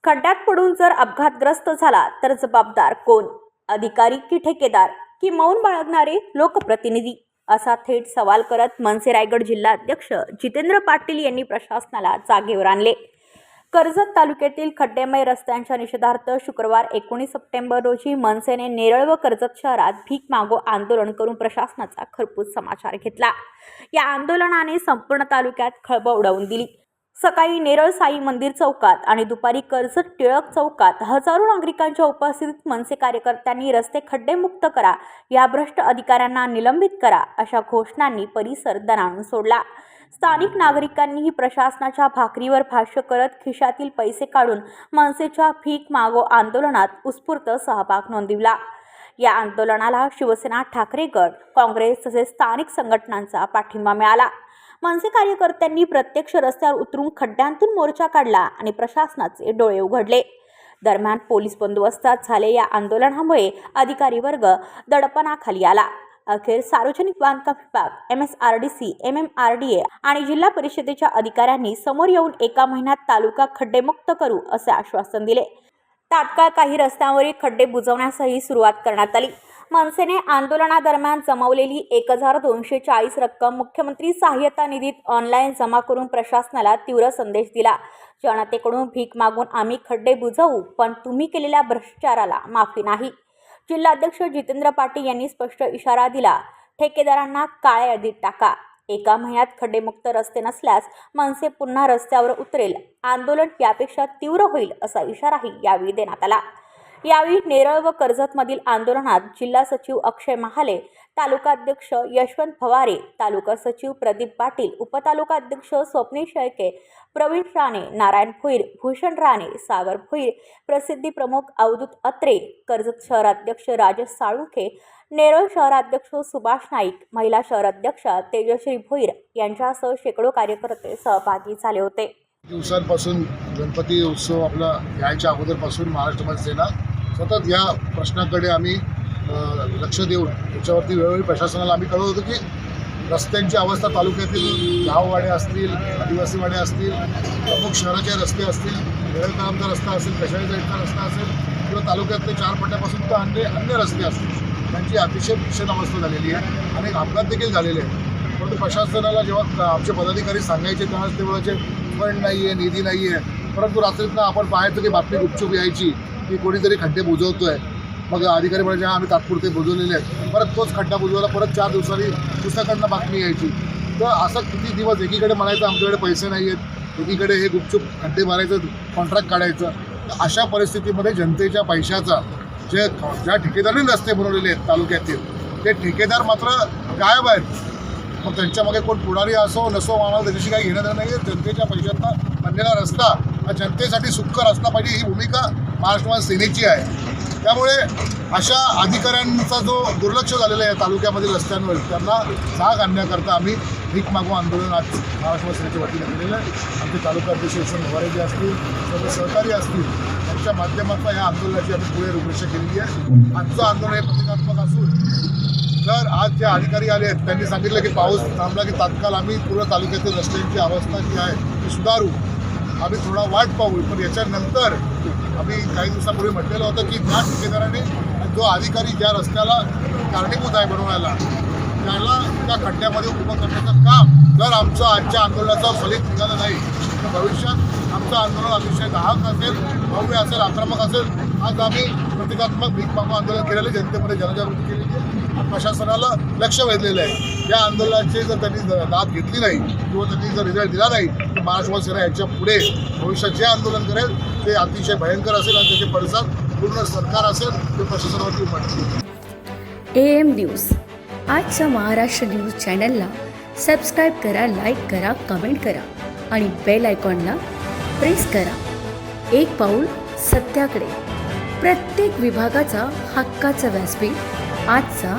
खड्ड्यात पडून जर अपघातग्रस्त झाला तर जबाबदार कोण? अधिकारी की ठेकेदार की मौन बाळगणारे लोकप्रतिनिधी? असा थेट सवाल करत मनसे रायगड जिल्हाध्यक्ष जितेंद्र पाटील यांनी प्रशासनाला जागेवर आणले। कर्जत तालुक्यातील खड्डेमय रस्त्यांच्या निषेधार्थ शुक्रवार 19 सप्टेंबर रोजी मनसेने नेरळ व कर्जत शहरात भीक मागो आंदोलन करून प्रशासनाचा खरपूस समाचार घेतला। या आंदोलनाने संपूर्ण तालुक्यात खळबळ उडवून दिली। सकाळी नेरळ साई मंदिर चौकात आणि दुपारी कर्जत टिळक चौकात हजारो नागरिकांच्या उपस्थितीत मनसे कार्यकर्त्यांनी रस्ते खड्डेमुक्त करा, या भ्रष्ट अधिकाऱ्यांना निलंबित करा अशा घोषणांनी परिसर दणाणून सोडला। स्थानिक नागरिकांनीही प्रशासनाच्या भाकरीवर भाष्य करत खिशातील पैसे काढून मनसेच्या भीक मागो आंदोलनात उत्स्फूर्त सहभाग नोंदविला। या आंदोलनाला शिवसेना, ठाकरे गट, काँग्रेस तसेच स्थानिक संघटनांचा पाठिंबा मिळाला। मनसे कार्यकर्त्यांनी प्रत्यक्ष रस्त्यावर उतरून खड्ड्यांतून मोर्चा काढला आणि प्रशासनाचे डोळे उघडले। दरम्यान पोलीस बंदोबस्तात झाले या आंदोलनामुळे अधिकारी वर्ग दडपणाखाली आला। अखेर सार्वजनिक बांधकाम विभाग, MSRDC, MMRDA आणि जिल्हा परिषदेच्या अधिकाऱ्यांनी समोर येऊन एका महिन्यात तालुका खड्डेमुक्त करू असे आश्वासन दिले। तात्काळ काही रस्त्यांवरील खड्डे बुजवण्यासही सुरुवात करण्यात आली। मनसेने आंदोलनादरम्यान जमवलेली 1240 रक्कम मुख्यमंत्री सहाय्यता निधीत ऑनलाईन जमा करून प्रशासनाला तीव्र संदेश दिला। जनतेकडून भीक मागून आम्ही खड्डे बुजवू, पण तुम्ही केलेल्या भ्रष्टाचाराला माफी नाही। जिल्हाध्यक्ष जितेंद्र पाटील यांनी स्पष्ट इशारा दिला, ठेकेदारांना काळ्या यादीत टाका। एका महिन्यात खड्डेमुक्त रस्ते नसल्यास मनसे पुन्हा रस्त्यावर उतरेल, आंदोलन यापेक्षा तीव्र होईल असा इशाराही यावेळी देण्यात आला। यावेळी नेरळ व कर्जतमधील आंदोलनात जिल्हा सचिव अक्षय महाले, तालुकाध्यक्ष यशवंत भवारे, तालुका सचिव प्रदीप पाटील, उपतालुकाध्यक्ष स्वप्नील शेळके, प्रवीण राणे, नारायण भोईर, भूषण राणे, सागर भोईर, प्रसिद्धी प्रमुख अवधूत अत्रे, कर्जत शहराध्यक्ष राजेश साळुंखे, नेरळ शहराध्यक्ष सुभाष नाईक, महिला शहराध्यक्ष तेजश्री भोईर यांच्यासह शेकडो कार्यकर्ते सहभागी झाले होते। दिवसांपासून गणपती उत्सव आपला यायच्या अगोदरपासून महाराष्ट्र मनसेना सतत या प्रश्नाकडे आम्ही लक्ष देऊन त्याच्यावरती वेळोवेळी प्रशासनाला आम्ही कळवत होतो की रस्त्यांची अवस्था तालुक्यातील गाववाडे असतील, आदिवासी वाडे असतील, प्रमुख शहराचे रस्ते असतील, नेरळकरांचा रस्ता असेल, कशाळीचा इथला रस्ता असेल किंवा तालुक्यातले 4 पट्ट्यापासून तर अन्य रस्ते असतील, त्यांची अतिशय भीषण अवस्था झालेली आहे। अनेक अपघात देखील झालेले आहेत। परंतु प्रशासनाला जेव्हा आमचे पदाधिकारी सांगायचे त्यावेळेस ते बोलायचे फंड नाही आहे, निधी नाही आहे। परंतु रात्रीतनं आपण पाहायचं की बातमी गुपचूप यायची की कोणीतरी खड्डे बुजवतोय, मग अधिकारी म्हणायचे आम्ही तात्पुरते बुजवलेले आहेत, परत तोच खड्डा बुजवायला परत 4 दिवसांनी दुसऱ्याकडनं बातमी यायची। तर असं किती दिवस एकीकडे म्हणायचं आमच्याकडे पैसे नाही आहेत, एकीकडे हे गुपचूप खड्डे मारायचं, कॉन्ट्रॅक्ट काढायचं। तर अशा परिस्थितीमध्ये जनतेच्या पैशाचा ज्या ठेकेदारांनी रस्ते बनवलेले आहेत तालुक्यातील ते ठेकेदार मात्र गायब आहेत। मग त्यांच्यामागे कोण पुढारी असो नसो आम्हाला त्याच्याशी काही घेणं नाही आहे। जनतेच्या पैशातला बनलेला रस्ता हा जनतेसाठी सुखकर असला पाहिजे ही भूमिका महाराष्ट्र सेनेची आहे। त्यामुळे अशा अधिकाऱ्यांचा जो दुर्लक्ष झालेला आहे तालुक्यामधील रस्त्यांवर त्यांना जाग आणण्याकरता आम्ही भीक मागो आंदोलन आज महाराष्ट्र सेनेच्या वतीने केलेलं आहे। आमचे तालुकाध्यक्ष यशवंत भवारे जे असतील, सर्व सहकारी असतील, त्यांच्या माध्यमातून या आंदोलनाची आम्ही पुढे रूपरेषा केलेली आहे। आजचं आंदोलन हे प्रतिकात्मक असून तर आज जे अधिकारी आले आहेत त्यांनी सांगितलं की पाऊस थांबला की तात्काळ आम्ही पूर्ण तालुक्यातील रस्त्यांची अवस्था जी आहे ती सुधारू, आम्ही थोडा वाट पाहू। पण याच्यानंतर आम्ही काही दिवसापूर्वी म्हटलेलं होतं की ज्या ठेकेदाराने जो अधिकारी ज्या रस्त्याला कारणीभूत आहे बनवायला त्याला त्या खड्ड्यामध्ये उभं करण्याचं काम जर आमचं आजच्या आंदोलनाचं फलित निघालं नाही तर भविष्यात आमचं आंदोलन अतिशय दाहक असेल, भव्य असेल, आक्रमक असेल। आज आम्ही प्रतिकात्मक भीक मागो आंदोलन केलेलं, जनतेमध्ये जनजागृती केलेली आहे, प्रशासनाला लक्ष वेधलेलं आहे। या आंदोलनाची जर त्यांनी दाद घेतली नाही किंवा त्यांनी जर रिझल्ट दिला नाही तर महाराष्ट्र सेना याच्या पुढे भविष्यात जे आंदोलन करेल ते अतिशय भयंकर असेल आणि त्याचे पडसाद पूर्ण सरकार असेल ते प्रशासनावरती उमटतील। AM न्यूज आजच्या महाराष्ट्र न्यूज चॅनलला सबस्क्राईब करा, लाईक करा, कमेंट करा आणि बेल आयकॉनला प्रेस करा। एक पाऊल सत्याकडे, प्रत्येक विभागाचा हक्काचा व्यासपीठ आजचा